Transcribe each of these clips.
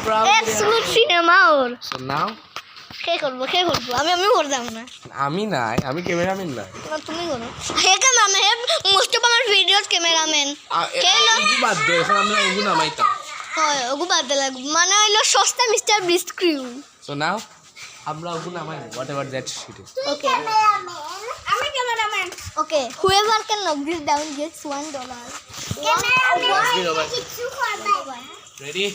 Absolute cinema or. So now কে করবো আমি করতাম না আমি নাই আমি ক্যামেরাম্যান না তুমি করো হে ক্যামেরাম্যান হে মোস্ট অফ আমার ভিডিওস ক্যামেরাম্যান কে লো কি বাদ দে এখন আমরা ওগু নামাইতাম হয় ওগু বাদ দিলা মানে হইলো সস্তা mister beast crew So now আমরা ওগু নামাই whatever that shit is ওকে আমি cameraman okay whoever can knock this down gets $1 cameraman কিছু করবে ready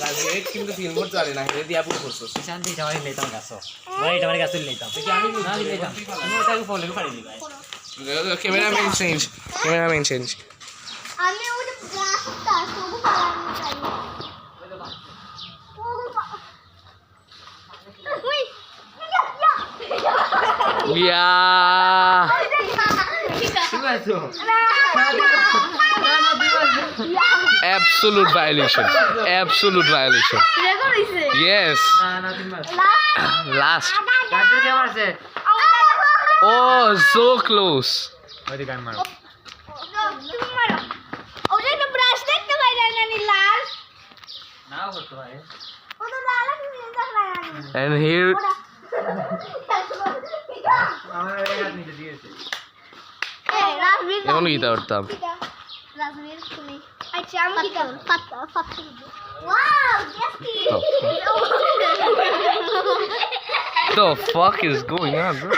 রাজেক কিন্তু ফিল্ম চলে না রে দিয়া পুরো করছস শান্তি যাওয়াই লইতাম গাছ ভাই এটা আমার গাছ লইতাম দেখি আমি না লইতাম আমি ওটাকে ফলো করে দিই ভাই ক্যামেরাম্যান চেঞ্জ আমি ওটা ব্লাস্টটা সবু পালানো চাই উই ইয়া ঠিক আছে absolute violation রেকর্ড হইছে yes না তিন মাস last কাটতে কে মারছে oh so close ওই গান মারো তুমি মারো ওটা তো ব্রাশ দেখতে পাইলা না নি লাল নাও করতে ভাই ওটা লাল তুমি দেখলা না and here আমার এই হাত নিচে দিয়েছে এই রাজবীর এখন গীতা করতাম রাজবীর তুমি আচ্ছা আমি কি করব ফাত্তা ওয়াও গেস্টি the fuck is going on bro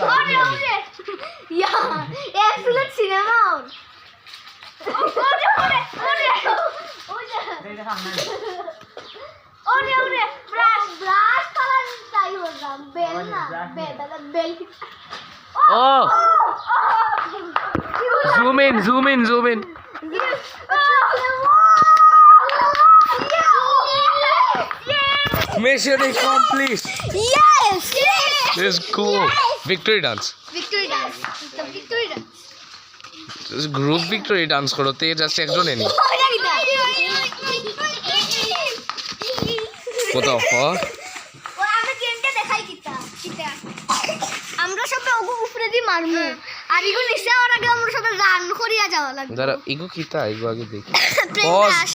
ওজে ইয়া absolute cinema ওরে ব্রাশ কালার চাই হলো বেল না বেল oh zoom in mission complete yes this is cool victory dance the victory dance this group victory dance করো তে জাস্ট একজন এনি what the fuck আমরা গেমটা দেখাই কিতা আমরা সব উপরে দি মারমু আর ইগো নিচে আর আগে আমরা সব রান করিয়া যাওয়া লাগবে দাঁড়া ইগো কিতা ইগো আগে দেখি Train pause